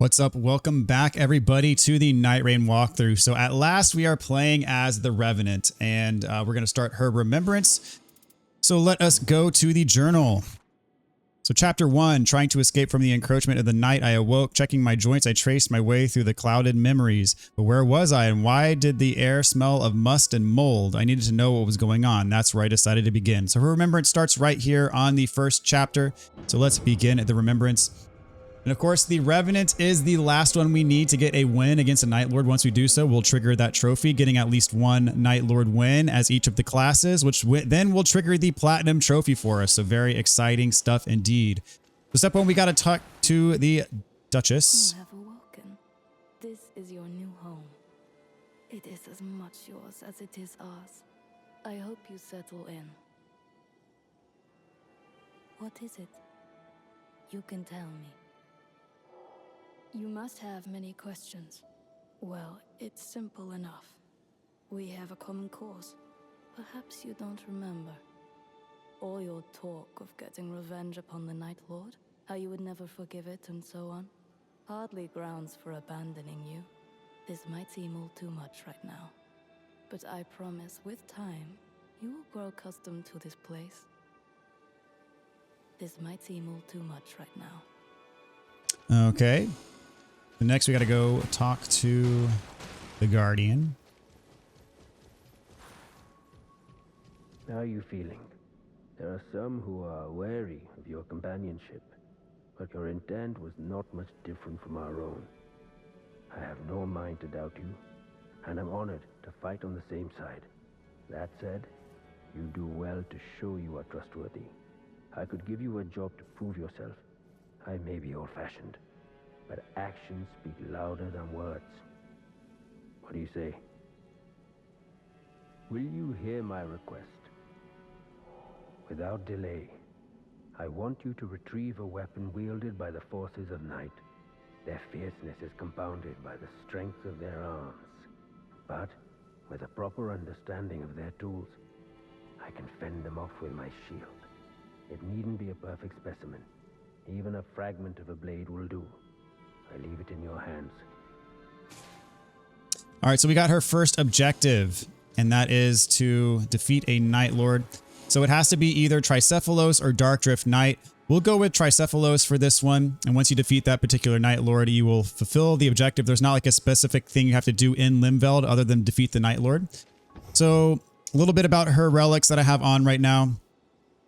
What's up? Welcome back, everybody, to the Nightreign walkthrough. So at last, we are playing as the Revenant, and we're going to start her Remembrance. So let us go to the journal. So chapter 1, trying to escape from the encroachment of the night, I awoke. Checking my joints, I traced my way through the clouded memories. But where was I, and why did the air smell of must and mold? I needed to know what was going on. That's where I decided to begin. So her Remembrance starts right here on the first chapter. So let's begin at the Remembrance. And of course, the Revenant is the last one we need to get a win against a Night Lord. Once we do so, we'll trigger that trophy, getting at least one Night Lord win as each of the classes, which then will trigger the Platinum trophy for us. So very exciting stuff indeed. So step 1, we got to talk to the Duchess. You have awoken. This is your new home. It is as much yours as it is ours. I hope you settle in. What is it? You can tell me. You must have many questions. Well, it's simple enough. We have a common cause. Perhaps you don't remember. All your talk of getting revenge upon the Night Lord, how you would never forgive it and so on. Hardly grounds for abandoning you. This might seem all too much right now. But I promise with time, you will grow accustomed to this place. This might seem all too much right now. Okay. Next, we got to go talk to the Guardian. How are you feeling? There are some who are wary of your companionship, but your intent was not much different from our own. I have no mind to doubt you, and I'm honored to fight on the same side. That said, you do well to show you are trustworthy. I could give you a job to prove yourself. I may be old-fashioned, but actions speak louder than words. What do you say? Will you hear my request? Without delay, I want you to retrieve a weapon wielded by the forces of night. Their fierceness is compounded by the strength of their arms. But with a proper understanding of their tools, I can fend them off with my shield. It needn't be a perfect specimen. Even a fragment of a blade will do. I leave it in your hands. All right, so we got her first objective, and that is to defeat a Night Lord. So it has to be either Tricephalos or Darkdrift Knight. We'll go with Tricephalos for this one, and once you defeat that particular Night Lord, you will fulfill the objective. There's not like a specific thing you have to do in Limveld other than defeat the Night Lord. So a little bit about her relics that I have on right now.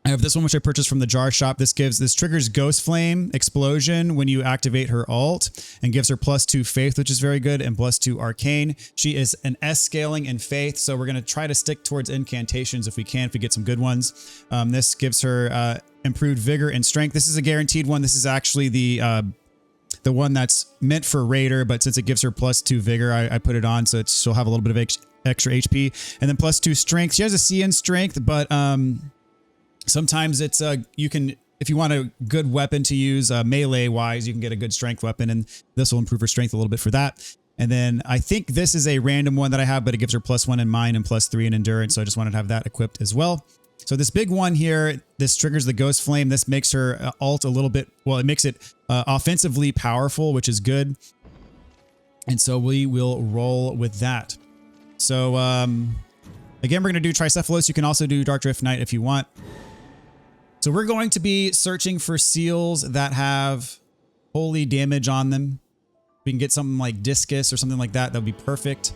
I have this one, which I purchased from the jar shop. This triggers Ghost Flame Explosion when you activate her ult and gives her +2 Faith, which is very good, and +2 Arcane. She is an S scaling in Faith, so we're going to try to stick towards incantations if we can, if we get some good ones. This gives her improved Vigor and Strength. This is a guaranteed one. This is actually the one that's meant for Raider, but since it gives her +2 Vigor, I put it on, so she'll have a little bit of extra HP. And then +2 Strength. She has a C in Strength, but sometimes it's you can, if you want a good weapon to use melee wise, you can get a good strength weapon, and this will improve her strength a little bit for that. And then I think this is a random one that I have, but it gives her +1 in mind and +3 in endurance. So I just wanted to have that equipped as well. So this big one here, this triggers the Ghost Flame. This makes her ult a little bit, well, it makes it offensively powerful, which is good. And so we will roll with that. So again, we're going to do Tricephalos. You can also do Darkdrift Knight if you want. So we're going to be searching for seals that have holy damage on them. We can get something like Discus or something like that. That would be perfect,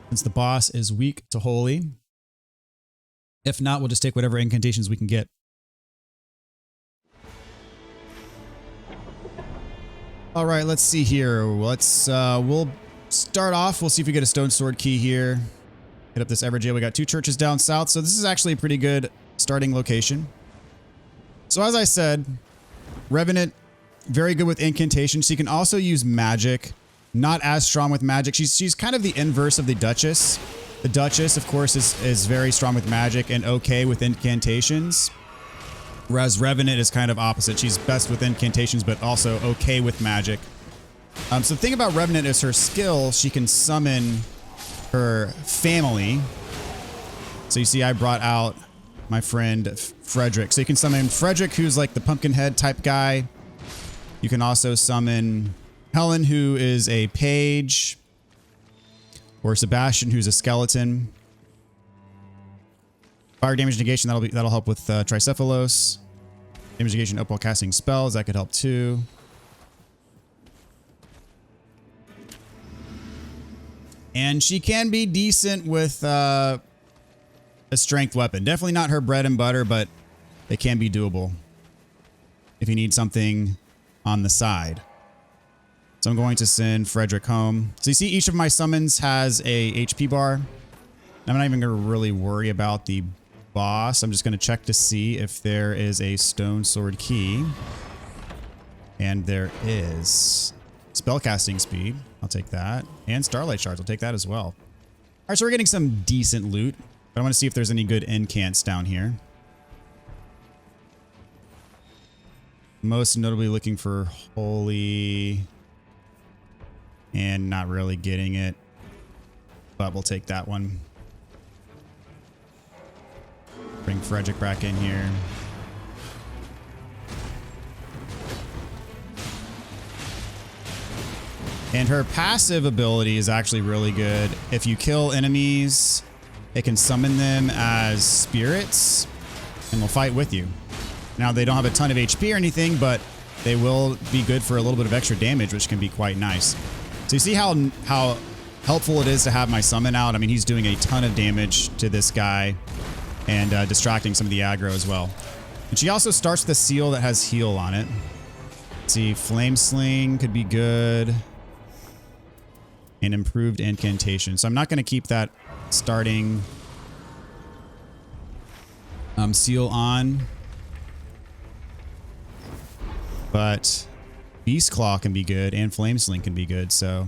since the boss is weak to holy. If not, we'll just take whatever incantations we can get. All right, let's see here. We'll start off. We'll see if we get a Stone Sword key here. Hit up this Everjail. We got 2 churches down south, so this is actually a pretty good starting location. So as I said, Revenant, very good with incantations. She can also use magic, not as strong with magic. She's kind of the inverse of the Duchess. The Duchess, of course, is very strong with magic and okay with incantations. Whereas Revenant is kind of opposite. She's best with incantations, but also okay with magic. So the thing about Revenant is her skill, she can summon her family. So you see I brought out my friend Frederick. So you can summon Frederick, who's like the Pumpkinhead type guy. You can also summon Helen, who is a page, or Sebastian, who's a skeleton. Fire damage negation, that'll help with Tricephalos. Damage negation up while casting spells, that could help too. And she can be decent with a strength weapon. Definitely not her bread and butter, but it can be doable if you need something on the side. So I'm going to send Frederick home. So you see each of my summons has a HP bar. I'm not even going to really worry about the boss. I'm just going to check to see if there is a stone sword key. And there is. Spellcasting speed. I'll take that. And starlight shards. I'll take that as well. All right, so we're getting some decent loot. But I want to see if there's any good incants down here. Most notably looking for holy. And not really getting it. But we'll take that one. Bring Frederick back in here. And her passive ability is actually really good. If you kill enemies, it can summon them as spirits and they'll fight with you. Now, they don't have a ton of HP or anything, but they will be good for a little bit of extra damage, which can be quite nice. So you see how helpful it is to have my summon out? I mean, he's doing a ton of damage to this guy and distracting some of the aggro as well. And she also starts with a seal that has heal on it. Let's see, Flame Sling could be good. And improved incantation. So I'm not going to keep that starting seal on. But Beast Claw can be good and Flame Sling can be good. So, all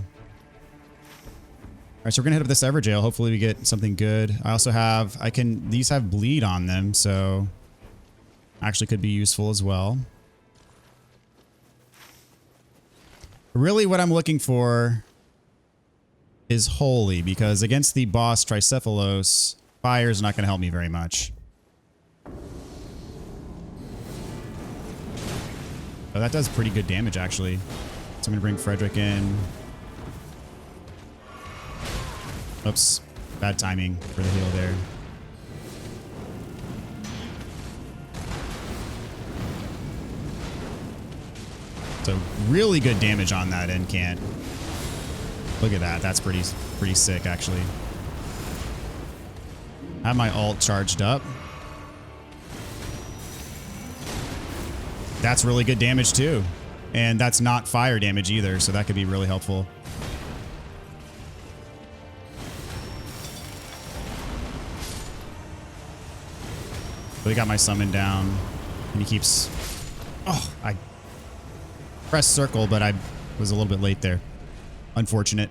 right, so we're going to hit up this Everjail. Hopefully we get something good. I also have, these have bleed on them. So actually could be useful as well. Really what I'm looking for is holy, because against the boss Tricephalos, fire is not going to help me very much. Oh, that does pretty good damage actually. So I'm going to bring Frederick in. Oops, bad timing for the heal there. So really good damage on that incant. Look at that. That's pretty sick, actually. I have my ult charged up. That's really good damage, too. And that's not fire damage either, so that could be really helpful. So we got my summon down. And he keeps... Oh, I pressed circle, but I was a little bit late there. Unfortunate.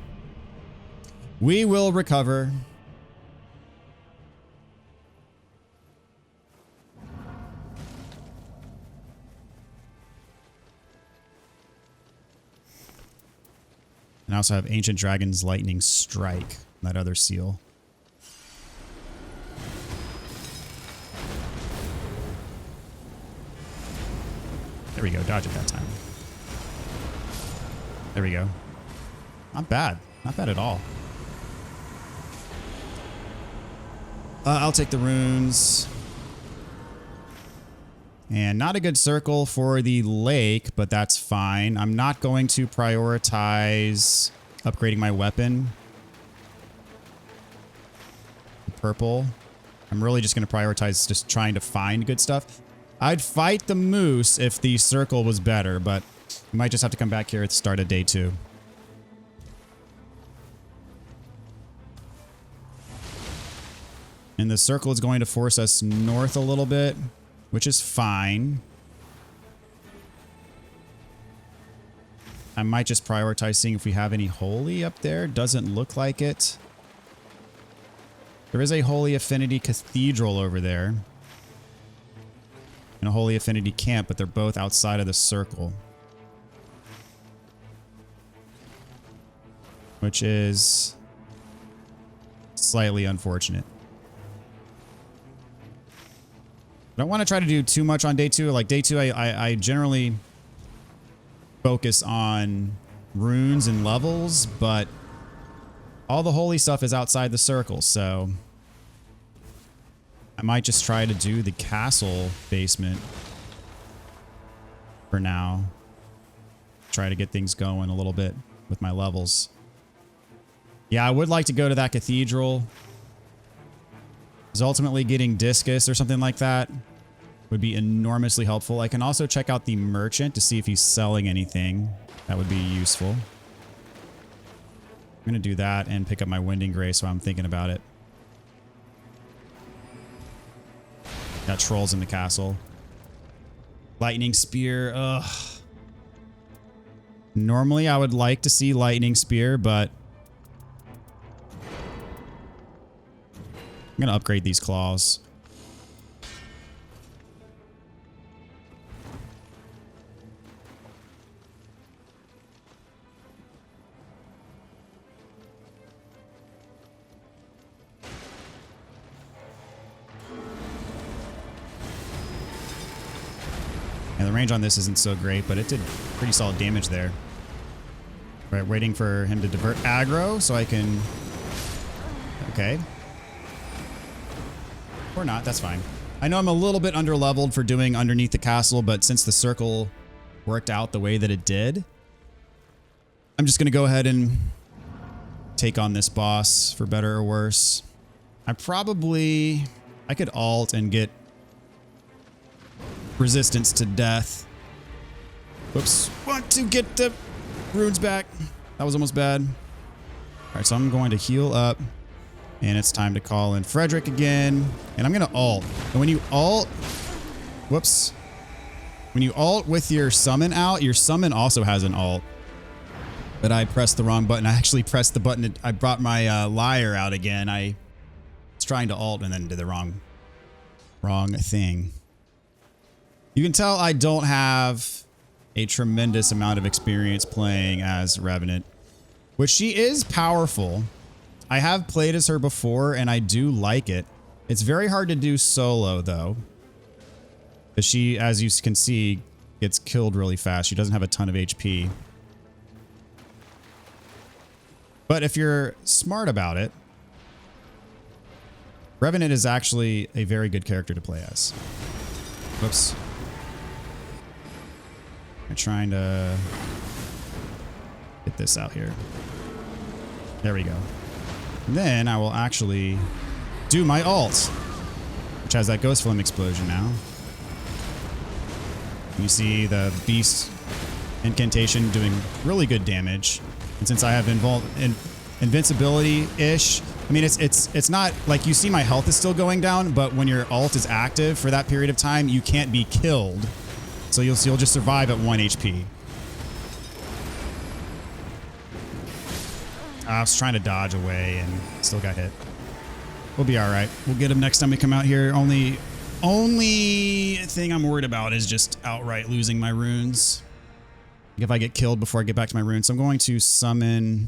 We will recover. And I also have Ancient Dragon's Lightning Strike, that other seal. There we go. Dodge it that time. There we go. Not bad. Not bad at all. I'll take the runes. And not a good circle for the lake, but that's fine. I'm not going to prioritize upgrading my weapon. Purple. I'm really just going to prioritize just trying to find good stuff. I'd fight the moose if the circle was better, but we might just have to come back here at the start of day 2. And the circle is going to force us north a little bit, which is fine. I might just prioritize seeing if we have any holy up there. Doesn't look like it. There is a Holy Affinity Cathedral over there. And a Holy Affinity Camp, but they're both outside of the circle. Which is slightly unfortunate. I don't want to try to do too much on day 2. Like day 2, I generally focus on runes and levels, but all the holy stuff is outside the circle, so I might just try to do the castle basement for now. Try to get things going a little bit with my levels. Yeah, I would like to go to that cathedral. Because ultimately getting discus or something like that would be enormously helpful. I can also check out the merchant to see if he's selling anything. That would be useful. I'm going to do that and pick up my Winding Grace while I'm thinking about it. Got trolls in the castle. Lightning Spear. Ugh. Normally I would like to see Lightning Spear, but I'm going to upgrade these claws. And the range on this isn't so great, but it did pretty solid damage there. Right, waiting for him to divert aggro so I can... Okay. Or not, that's fine. I know I'm a little bit under-leveled for doing underneath the castle, but since the circle worked out the way that it did, I'm just going to go ahead and take on this boss for better or worse. I could alt and get resistance to death. Whoops. Want to get the runes back. That was almost bad. Alright, so I'm going to heal up. And it's time to call in Frederick again. And I'm going to alt. And when you alt... Whoops. When you alt with your summon out, your summon also has an alt. But I pressed the wrong button. I actually pressed the button. I brought my lyre out again. I was trying to alt and then did the wrong thing. You can tell I don't have a tremendous amount of experience playing as Revenant, which she is powerful. I have played as her before and I do like it. It's very hard to do solo though, because she, as you can see, gets killed really fast. She doesn't have a ton of HP. But if you're smart about it, Revenant is actually a very good character to play as. Whoops. I'm trying to get this out here. There we go. And then I will actually do my ult, which has that Ghost Flame explosion now. You see the beast incantation doing really good damage. And since I have invincibility-ish, I mean, it's not like you see my health is still going down, but when your ult is active for that period of time, you can't be killed. So you'll just survive at 1 HP. I was trying to dodge away and still got hit. We'll be all right. We'll get him next time we come out here. Only thing I'm worried about is just outright losing my runes. If I get killed before I get back to my runes. So I'm going to summon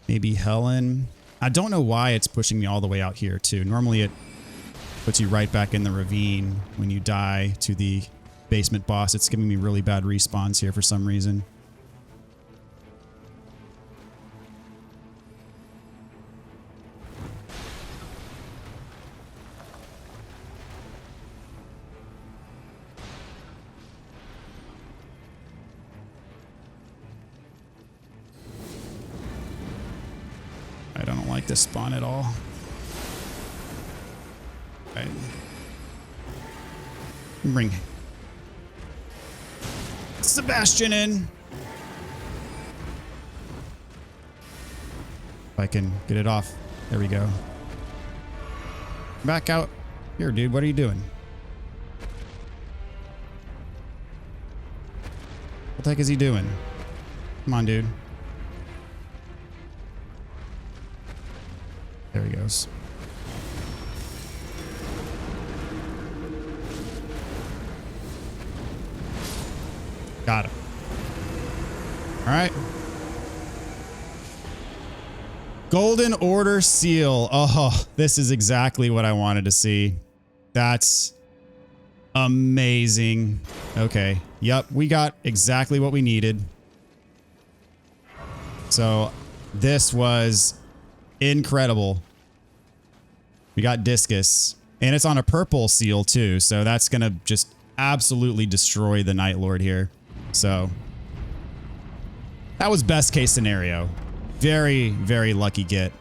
maybe Helen. I don't know why it's pushing me all the way out here too. Normally it puts you right back in the ravine when you die to the basement boss. It's giving me really bad respawns here for some reason. I don't like this spawn at all. Right. Bring Sebastian in. If I can get it off. There we go. Back out here, dude. What are you doing? What the heck is he doing? Come on, dude. There he goes. Got him. All right. Golden Order Seal. Oh, this is exactly what I wanted to see. That's amazing. Okay. Yep, we got exactly what we needed. So this was incredible. We got Discus. And it's on a purple seal too. So that's going to just absolutely destroy the Night Lord here. So that was best case scenario. Very, very lucky get.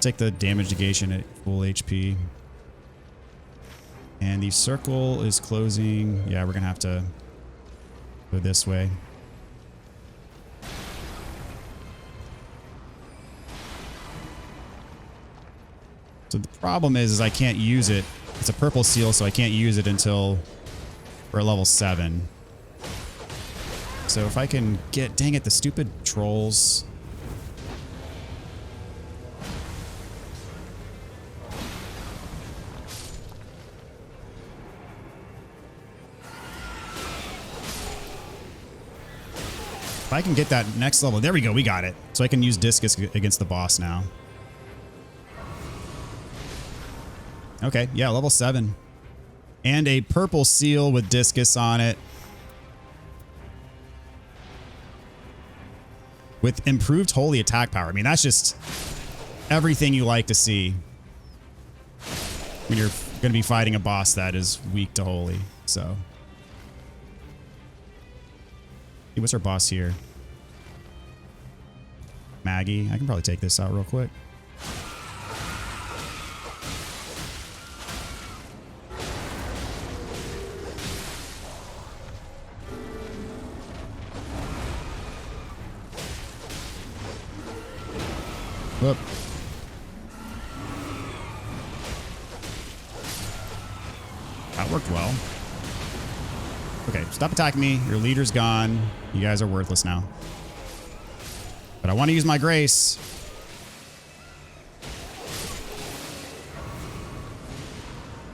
Take the damage negation at full HP. And the circle is closing. Yeah, we're going to have to go this way. So the problem is I can't use it. It's a purple seal, so I can't use it until we're at level 7. So if I can get... Dang it, the stupid trolls. If I can get that next level... There we go, we got it. So I can use Discus against the boss now. Okay, yeah, level 7. And a purple seal with Discus on it. With improved holy attack power. I mean, that's just everything you like to see when you're going to be fighting a boss that is weak to holy. So, hey, what's our boss here? Maggie. I can probably take this out real quick. Whoop. That worked well. Okay, stop attacking me. Your leader's gone. You guys are worthless now. But I want to use my grace.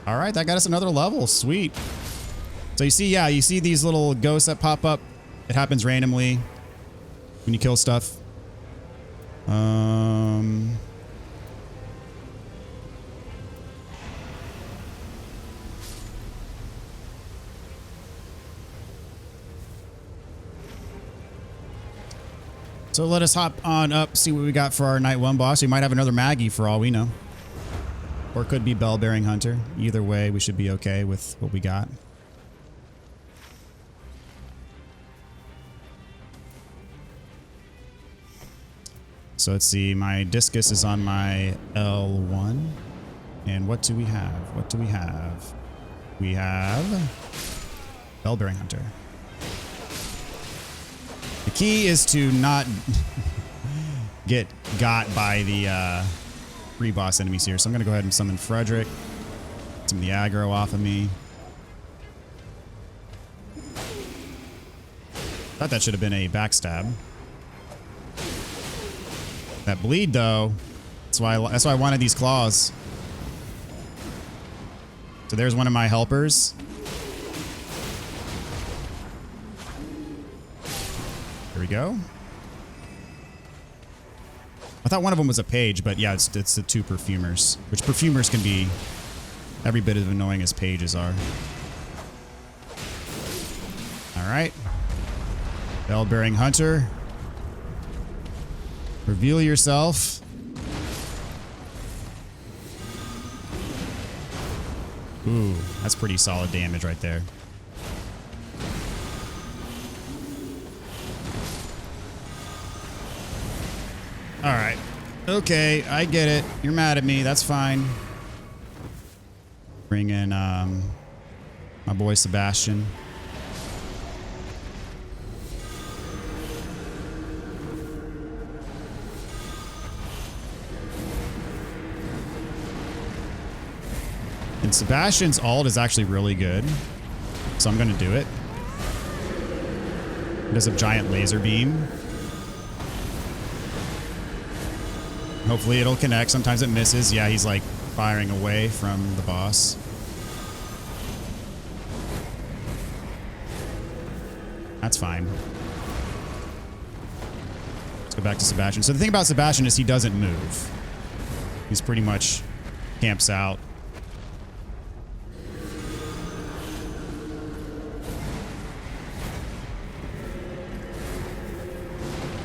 All right, that got us another level. Sweet. So you see, yeah, you see these little ghosts that pop up. It happens randomly when you kill stuff. So let us hop on up, see what we got for our night 1 boss. We might have another Maggie for all we know. Or it could be Bell-Bearing Hunter. Either way, we should be okay with what we got. So let's see, my Discus is on my L1. And what do we have? What do we have? We have Bell-Bearing Hunter. The key is to not get got by the pre-boss enemies here. So I'm going to go ahead and summon Frederick. Get some of the aggro off of me. Thought that should have been a backstab. That bleed, though, that's why I wanted these claws. So there's one of my helpers. There we go. I thought one of them was a page, but yeah, it's the 2 perfumers, which perfumers can be every bit as annoying as pages are. All right. Bell-Bearing Hunter. Reveal yourself. Ooh, that's pretty solid damage right there. All right. Okay, I get it. You're mad at me. That's fine. Bring in my boy Sebastian. And Sebastian's ult is actually really good. So I'm going to do it. He does a giant laser beam. Hopefully it'll connect. Sometimes it misses. Yeah, he's like firing away from the boss. That's fine. Let's go back to Sebastian. So the thing about Sebastian is he doesn't move. He's pretty much camps out.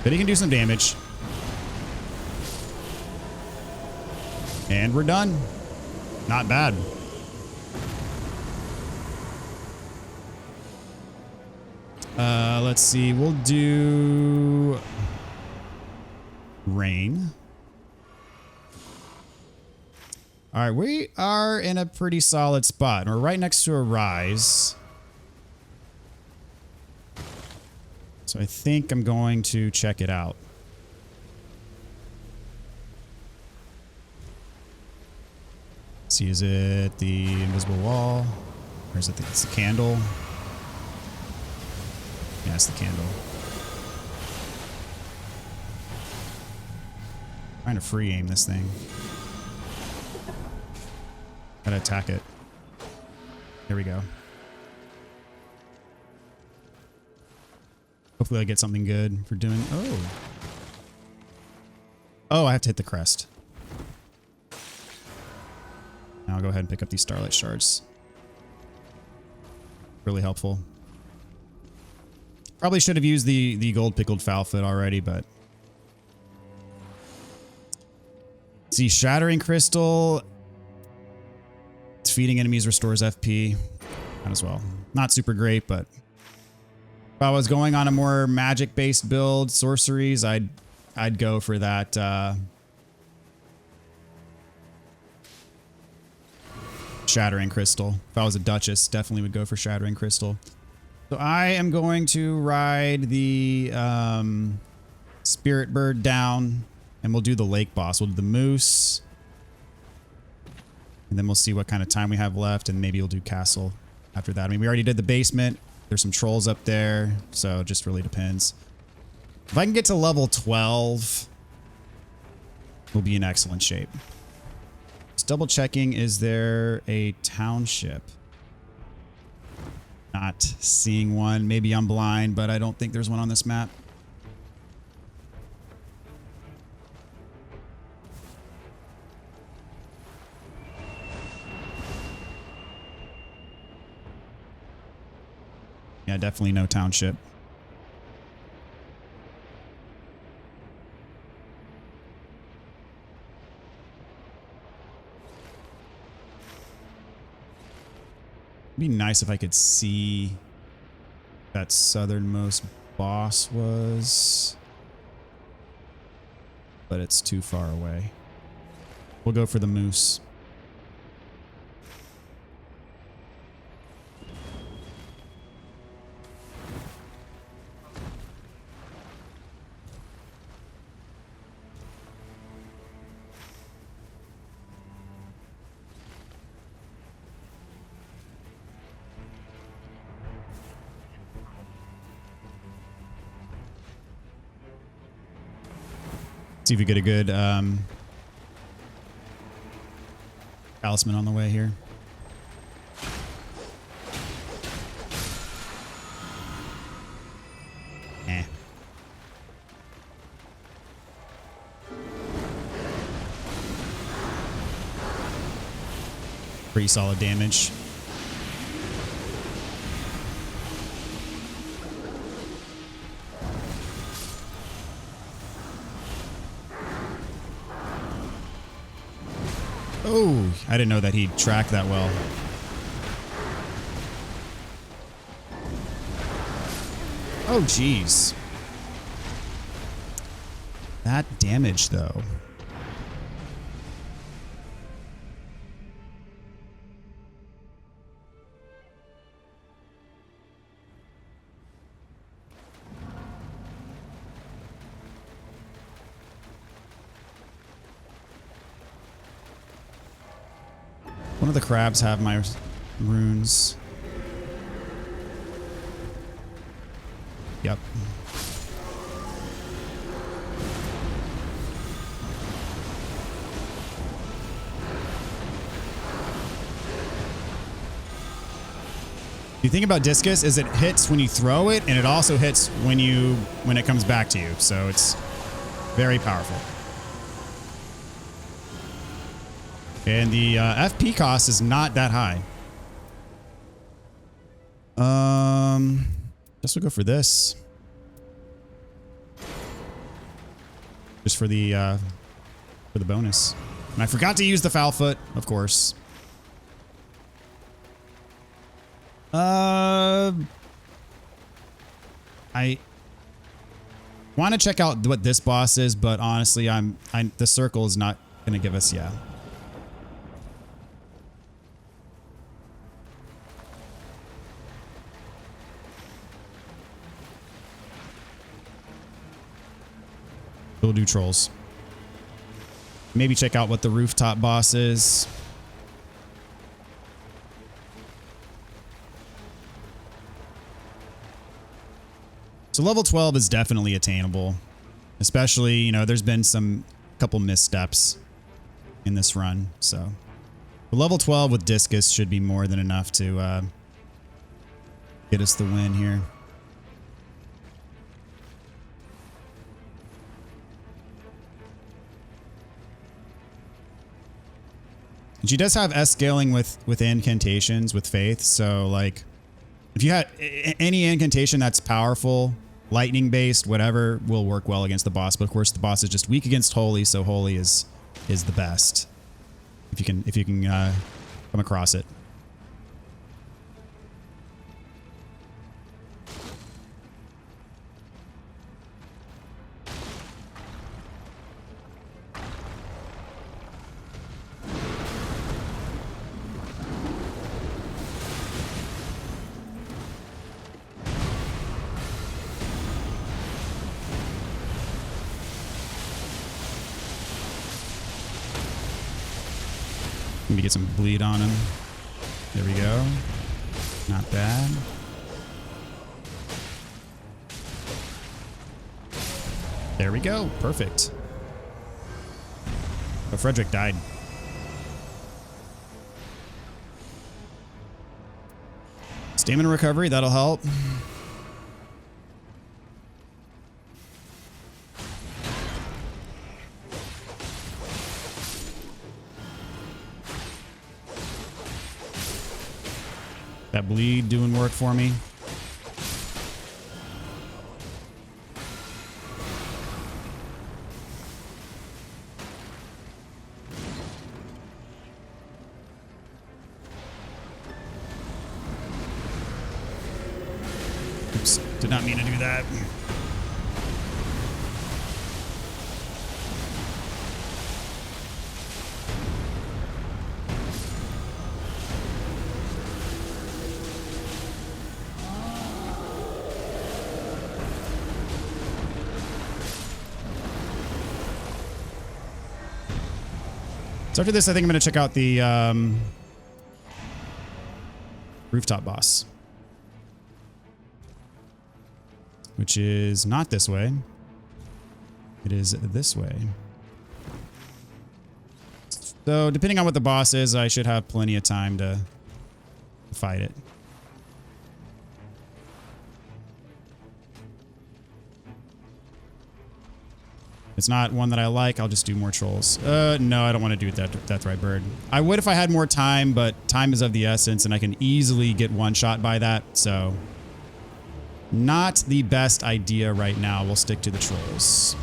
But he can do some damage. And we're done. Not bad. Let's see. We'll do rain. All right, we are in a pretty solid spot. We're right next to a rise. So I think I'm going to check it out. Let's see, is it the invisible wall? Or is it it's the candle? Yeah, it's the candle. Trying to free aim this thing. Gotta attack it. There we go. Hopefully I get something good for doing... Oh. Oh, I have to hit the crest. Now I'll go ahead and pick up these Starlight Shards. Really helpful. Probably should have used the gold pickled Foulfoot already, but... See, Shattering Crystal... Defeating enemies restores FP. Might as well. Not super great, but... If I was going on a more magic-based build, sorceries, I'd go for that, Shattering Crystal. If I was a Duchess, definitely would go for Shattering Crystal. So I am going to ride the Spirit Bird down, and we'll do the Lake Boss. We'll do the Moose, and then we'll see what kind of time we have left, and maybe we'll do Castle after that. I mean, we already did the basement. There's some trolls up there, so it just really depends. If I can get to level 12, we'll be in excellent shape. Just double checking, is there a township? Not seeing one. Maybe I'm blind, but I don't think there's one on this map. Yeah, definitely no township. It'd be nice if I could see that southernmost boss was, but it's too far away. We'll go for the Moose. See if we get a good talisman on the way here. Eh. Pretty solid damage. Oh, I didn't know that he'd track that well. Oh, geez. That damage, though. One of the crabs have my runes. Yep. The thing about discus is it hits when you throw it, and it also hits when it comes back to you. So it's very powerful. And the FP cost is not that high. Guess we'll go for this. just for the bonus. And I forgot to use the foul foot, of course. I want to check out what this boss is, but honestly, the circle is not going to give us, yeah. We'll do trolls. Maybe check out what the rooftop boss is. So level 12 is definitely attainable. Especially, you know, there's been some couple missteps in this run. So the level 12 with Discus should be more than enough to get us the win here. And she does have S scaling with incantations with faith. So like if you had any incantation that's powerful, lightning based, whatever, will work well against the boss. But of course the boss is just weak against holy, so holy is the best. If you can come across it. Maybe get some bleed on him. There we go. Not bad. There we go. Perfect. Oh, Frederick died. Stamina recovery, that'll help. That bleed doing work for me. Oops, did not mean to do that. So after this, I think I'm going to check out the rooftop boss, which is not this way. It is this way. So depending on what the boss is, I should have plenty of time to fight it. It's not one that I like. I'll just do more trolls. No, I don't want to do Death Right Bird. I would if I had more time, but time is of the essence and I can easily get one shot by that. So not the best idea right now. We'll stick to the trolls.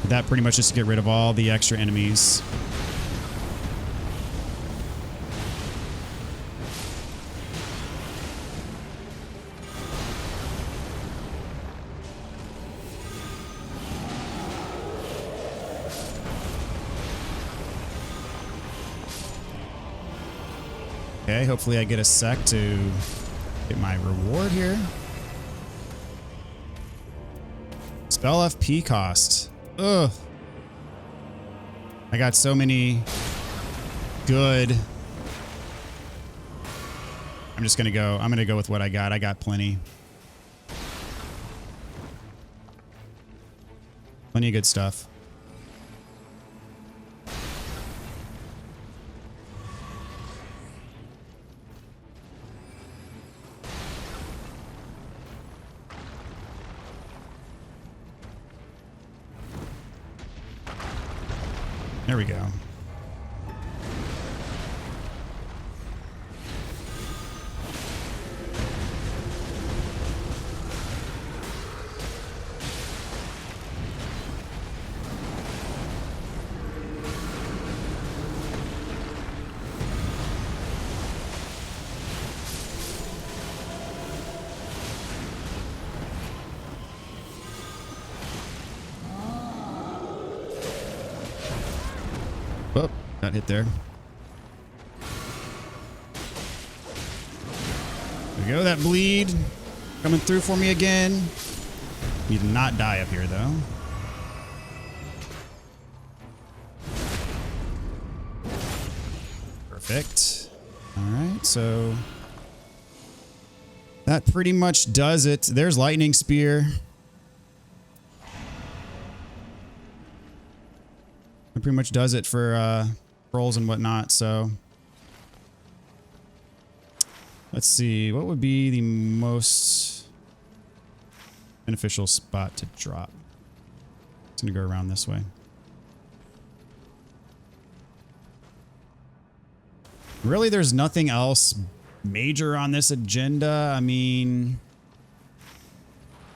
That pretty much just to get rid of all the extra enemies. Okay, hopefully I get a sec to get my reward here. Spell FP cost. Ugh. I got so many good. I'm gonna go with what I got. I got plenty. Plenty of good stuff. There we go. Got hit there. There we go. That bleed coming through for me again. Need to not die up here though. Perfect. All right, so that pretty much does it. There's lightning spear. That pretty much does it for rolls and whatnot. So let's see, what would be the most beneficial spot to drop? It's gonna go around this way. Really, there's nothing else major on this agenda. I mean,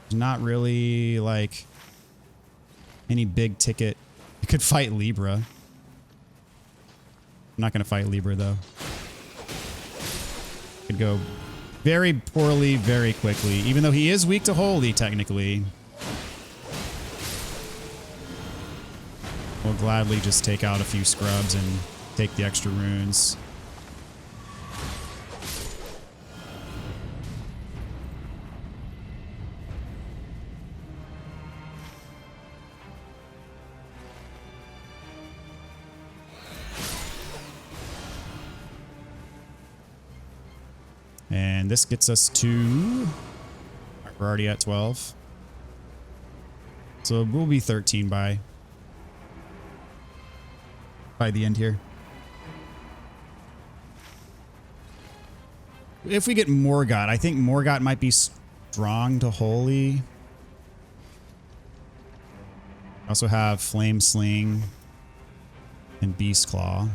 there's not really like any big ticket. You could fight Libra. I'm not going to fight Libra though. Could go very poorly, very quickly, even though he is weak to holy technically. We'll gladly just take out a few scrubs and take the extra runes. And this gets us to... We're already at 12. So we'll be 13 by the end here. If we get Morgott, I think Morgott might be strong to holy. Also have Flame Sling and Beast Claw.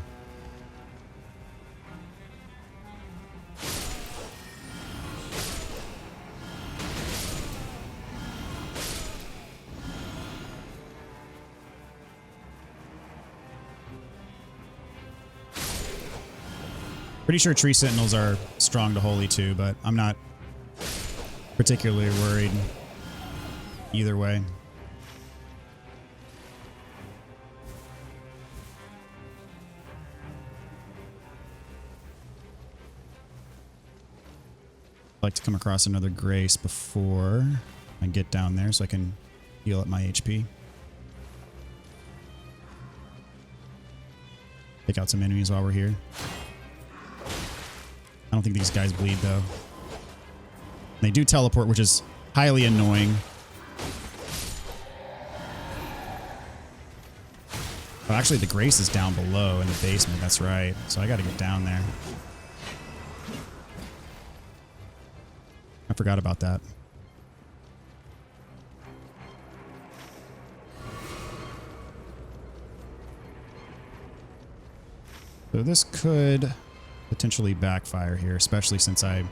Pretty sure Tree Sentinels are strong to holy too, but I'm not particularly worried either way. I'd like to come across another Grace before I get down there so I can heal up my HP. Take out some enemies while we're here. I don't think these guys bleed though. They do teleport, which is highly annoying. Oh, actually the Grace is down below in the basement, that's right. So I gotta get down there. I forgot about that. So this could potentially backfire here, especially since I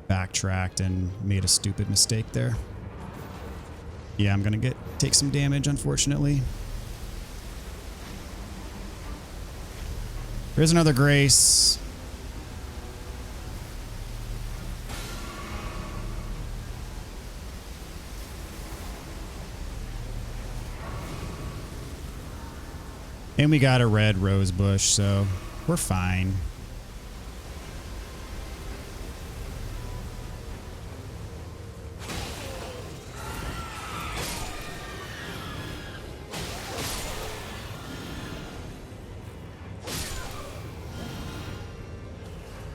backtracked and made a stupid mistake there. Yeah, I'm gonna take some damage, unfortunately. There's another Grace. And we got a red rose bush, so we're fine.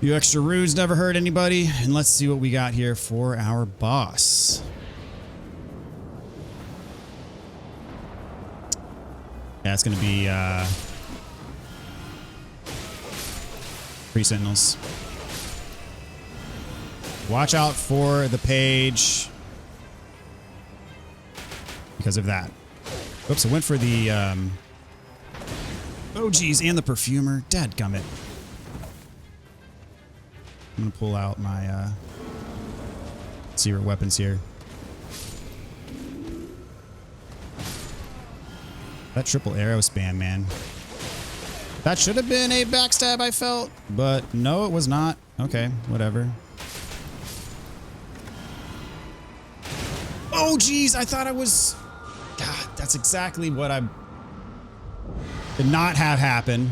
Few extra runes never hurt anybody. And let's see what we got here for our boss. Yeah, it's going to be 3 Sentinels. Watch out for the page because of that. Oops, I went for the oh geez, and the perfumer. Dadgummit. I'm gonna pull out my secret weapons here. That triple arrow spam, man. That should have been a backstab, I felt, but no, it was not. Okay, whatever. Oh, geez, I thought I was... God, that's exactly what I'm... Did not have happen.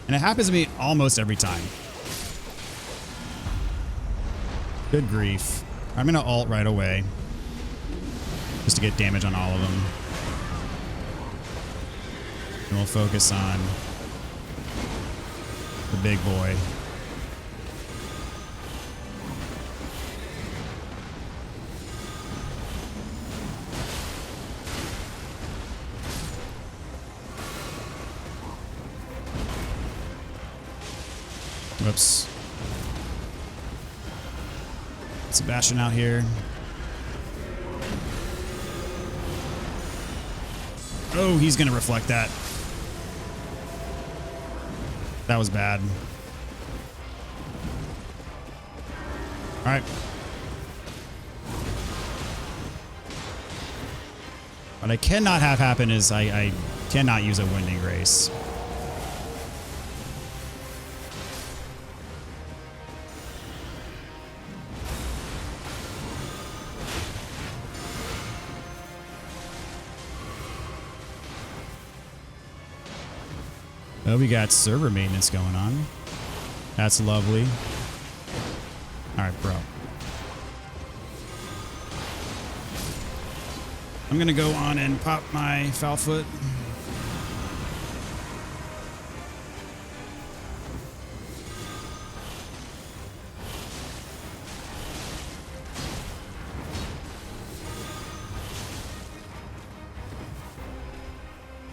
And it happens to me almost every time. Good grief. I'm going to ult right away. Just to get damage on all of them. And we'll focus on the big boy. Whoops. Sebastian out here. Oh, he's gonna reflect that. That was bad. All right. What I cannot have happen is I cannot use a winding grace. Oh, we got server maintenance going on. That's lovely. All right, bro. I'm gonna go on and pop my foul foot.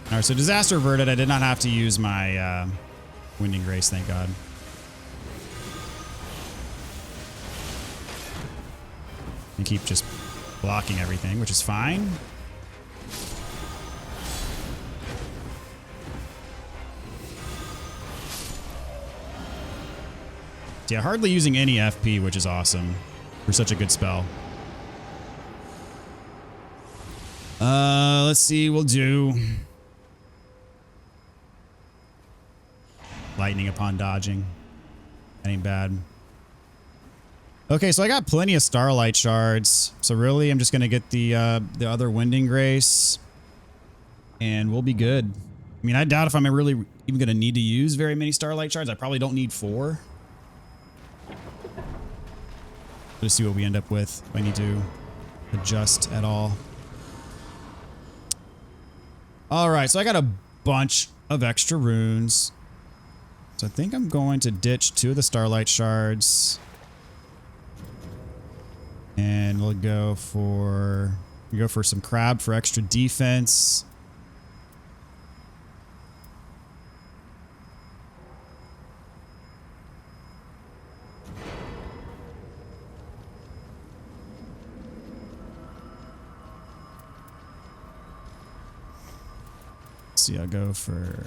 All right, so disaster averted. I did not have to use my winding grace, thank God. And keep just blocking everything, which is fine. Yeah, hardly using any FP, which is awesome for such a good spell. Let's see, we'll do lightning upon dodging. That ain't bad. Okay, so I got plenty of starlight shards. So really, I'm just gonna get the other winding grace, and we'll be good. I mean, I doubt if I'm really even gonna need to use very many starlight shards. I probably don't need 4. Let's see what we end up with. If I need to adjust at all. All right, so I got a bunch of extra runes. So I think I'm going to ditch 2 of the starlight shards. And we'll go for some crab for extra defense. See, I'll go for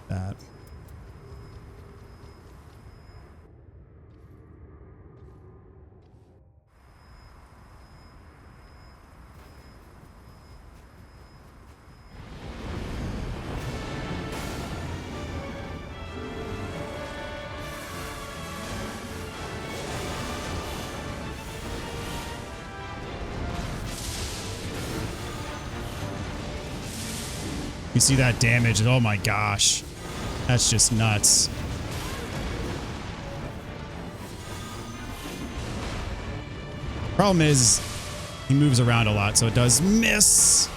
that. You see that damage, and oh my gosh, that's just nuts. Problem is, he moves around a lot, so it does miss.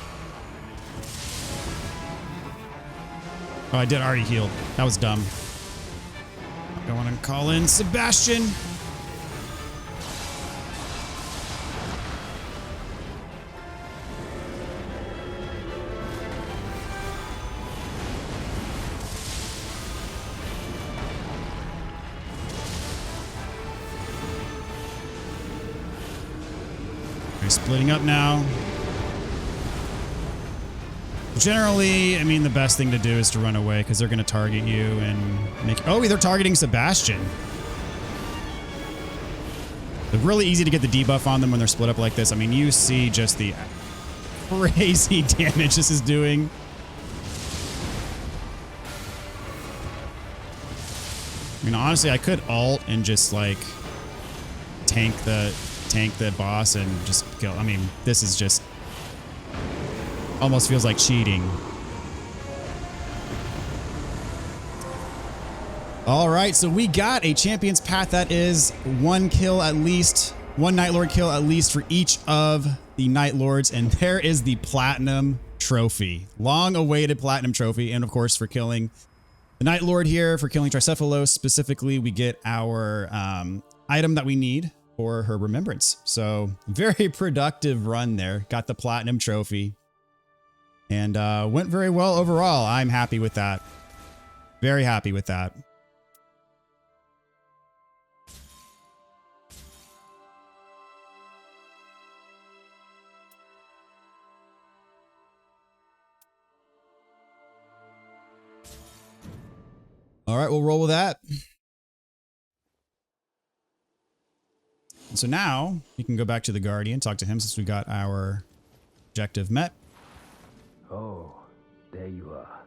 Oh, I did already heal. That was dumb. I want to call in Sebastian. Splitting up now. Generally, I mean, the best thing to do is to run away because they're going to target you and make... Oh, they're targeting Sebastian. It's really easy to get the debuff on them when they're split up like this. I mean, you see just the crazy damage this is doing. I mean, honestly, I could ult and just like tank the boss and just kill. I mean, this is just almost feels like cheating. All right, so we got a champion's path that is one kill at least, one Night Lord kill at least for each of the Night Lords, and there is the platinum trophy, long awaited platinum trophy. And of course, for killing the Night Lord here, for killing Tricephalos specifically, we get our item that we need for her remembrance. So very productive run there. Got the platinum trophy and went very well overall. I'm happy with that. Very happy with that. All right, we'll roll with that. And so now we can go back to the Guardian, talk to him since we got our objective met. Oh, there you are.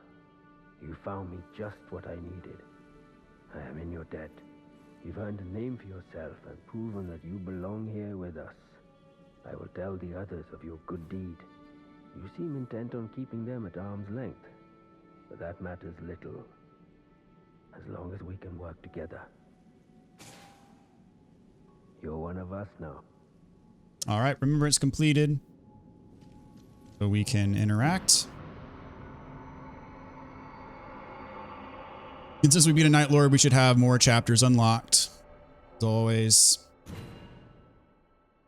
You found me just what I needed. I am in your debt. You've earned a name for yourself and proven that you belong here with us. I will tell the others of your good deed. You seem intent on keeping them at arm's length, but that matters little. As long as we can work together. You're one of us now. All right, remembrance completed. So we can interact. And since we beat a Night Lord, we should have more chapters unlocked. As always.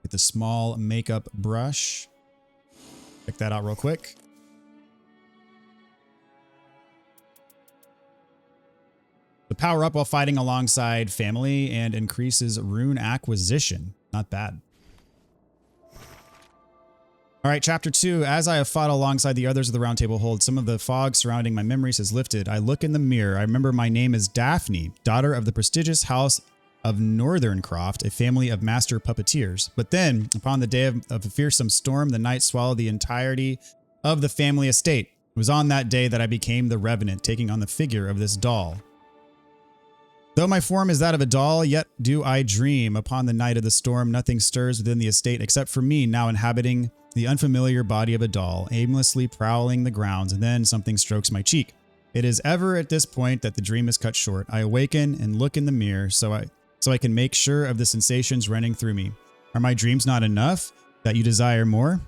Get the small makeup brush. Check that out real quick. The power up while fighting alongside family and increases rune acquisition. Not bad. All right, chapter 2. As I have fought alongside the others of the Round Table Hold, some of the fog surrounding my memories has lifted. I look in the mirror. I remember my name is Daphne, daughter of the prestigious house of Northern Croft, a family of master puppeteers. But then, upon the day of a fearsome storm, the night swallowed the entirety of the family estate. It was on that day that I became the Revenant, taking on the figure of this doll. Though my form is that of a doll, yet do I dream. Upon the night of the storm, nothing stirs within the estate except for me, now inhabiting the unfamiliar body of a doll, aimlessly prowling the grounds, and then something strokes my cheek. It is ever at this point that the dream is cut short. I awaken and look in the mirror so I can make sure of the sensations running through me. Are my dreams not enough, that you desire more?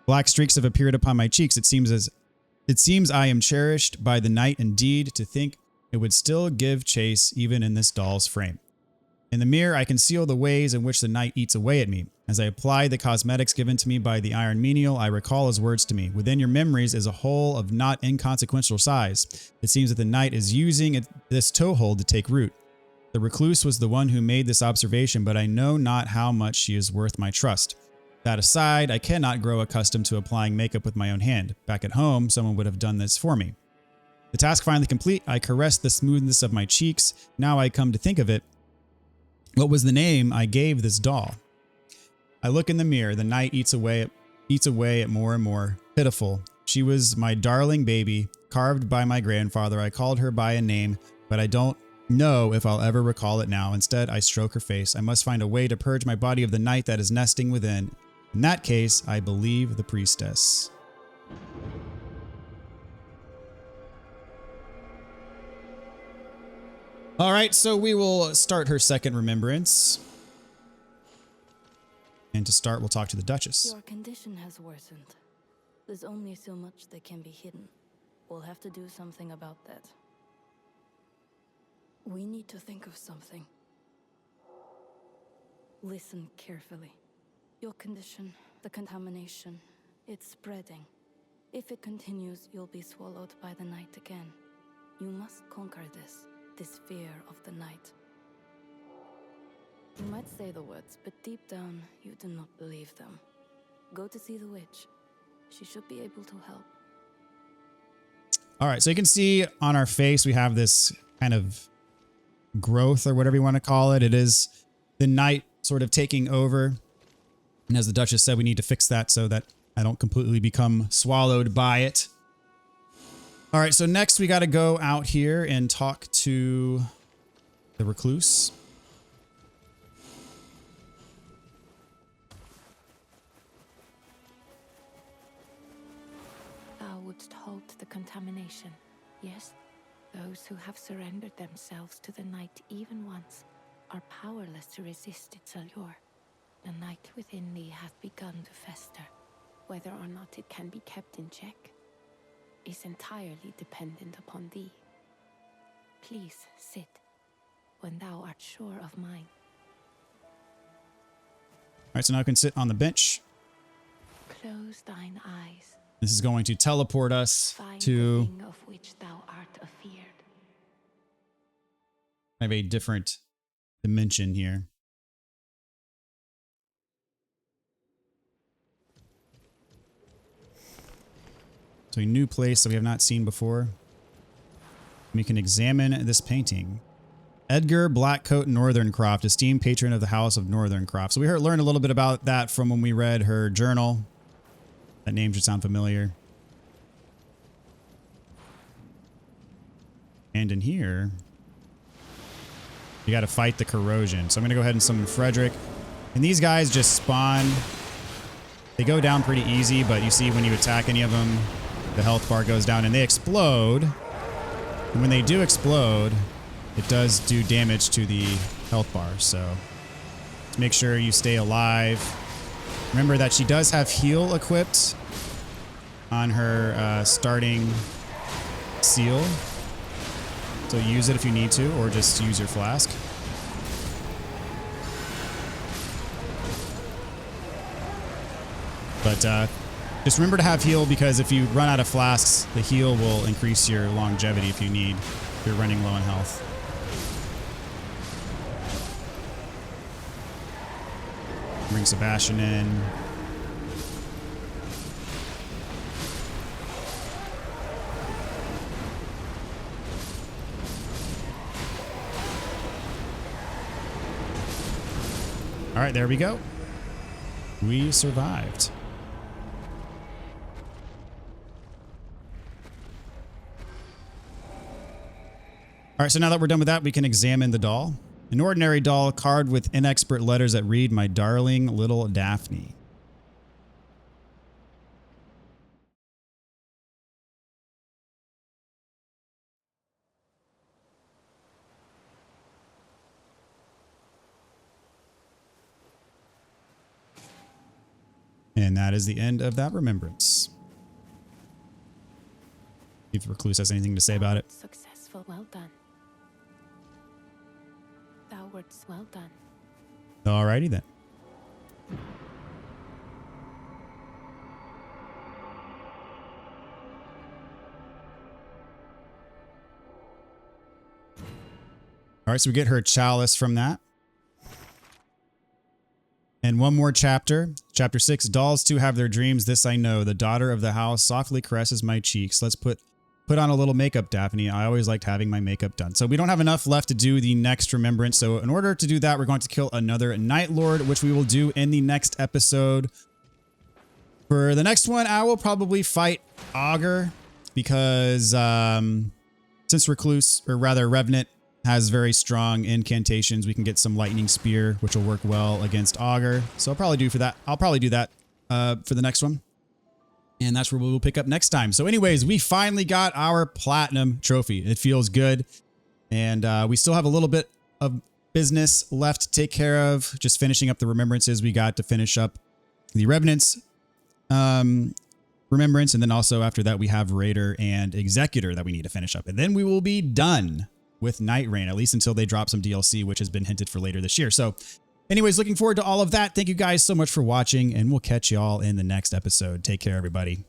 Black streaks have appeared upon my cheeks. It seems I am cherished by the night indeed. To think it would still give chase even in this doll's frame. In the mirror, I conceal the ways in which the night eats away at me. As I apply the cosmetics given to me by the Iron Menial, I recall his words to me. Within your memories is a hole of not inconsequential size. It seems that the night is using this toehold to take root. The recluse was the one who made this observation, but I know not how much she is worth my trust. That aside, I cannot grow accustomed to applying makeup with my own hand. Back at home, someone would have done this for me. The task finally complete, I caressed the smoothness of my cheeks. Now I come to think of it. What was the name I gave this doll? I look in the mirror. The night eats away at more and more. Pitiful. She was my darling baby, carved by my grandfather. I called her by a name, but I don't know if I'll ever recall it now. Instead, I stroke her face. I must find a way to purge my body of the night that is nesting within. In that case, I believe the priestess. All right, so we will start her second remembrance. And to start, we'll talk to the Duchess. Your condition has worsened. There's only so much that can be hidden. We'll have to do something about that. We need to think of something. Listen carefully. Your condition, the contamination, it's spreading. If it continues, you'll be swallowed by the night again. You must conquer this fear of the night. You might say the words, but deep down, you do not believe them. Go to see the witch. She should be able to help. All right, so you can see on our face, we have this kind of growth or whatever you want to call it. It is the night sort of taking over. And as the Duchess said, we need to fix that so that I don't completely become swallowed by it. All right, so next we got to go out here and talk to the recluse. Thou wouldst halt the contamination, yes? Those who have surrendered themselves to the night even once are powerless to resist its allure. The night within thee hath begun to fester. Whether or not it can be kept in check is entirely dependent upon thee. Please sit when thou art sure of mine. All right, so now I can sit on the bench. Close thine eyes. This is going to teleport us Find to the thing of which thou art afeard. I have a different dimension here. So a new place that we have not seen before. We can examine this painting. Edgar Blackcoat Northern-Croft, esteemed patron of the House of Northern-Croft. So we learned a little bit about that from when we read her journal. That name should sound familiar. And in here, you got to fight the corrosion. So I'm going to go ahead and summon Frederick. And these guys just spawn. They go down pretty easy, but you see when you attack any of them, the health bar goes down and they explode. And when they do explode, it does do damage to the health bar. So let's make sure you stay alive. Remember that she does have heal equipped on her starting seal. So use it if you need to, or just use your flask. But just remember to have heal, because if you run out of flasks, the heal will increase your longevity if you need, if you're running low on health. Bring Sebastian in. All right, there we go. We survived. All right, so now that we're done with that, we can examine the doll. An ordinary doll carved with inexpert letters that read, "My darling little Daphne." And that is the end of that remembrance. If Recluse has anything to say about it. Successful, well done. Thou wouldst well done. Alrighty then. Alright, so we get her chalice from that. And one more chapter. Chapter 6. Dolls too have their dreams, this I know. The daughter of the house softly caresses my cheeks. Let's put on a little makeup, Daphne. I always liked having my makeup done. So we don't have enough left to do the next remembrance. So in order to do that, we're going to kill another Night Lord, which we will do in the next episode. For the next one, I will probably fight Augur, because since Recluse, or rather Revenant, has very strong incantations, we can get some Lightning Spear, which will work well against Augur. So I'll probably do that for the next one. And that's where we'll pick up next time. So anyways, we finally got our Platinum Trophy. It feels good. And we still have a little bit of business left to take care of. Just finishing up the remembrances. We got to finish up the Revenant's remembrance. And then also after that, we have Raider and Executor that we need to finish up. And then we will be done with Nightreign, at least until they drop some DLC, which has been hinted for later this year. So anyways, looking forward to all of that. Thank you guys so much for watching, and we'll catch y'all in the next episode. Take care, everybody.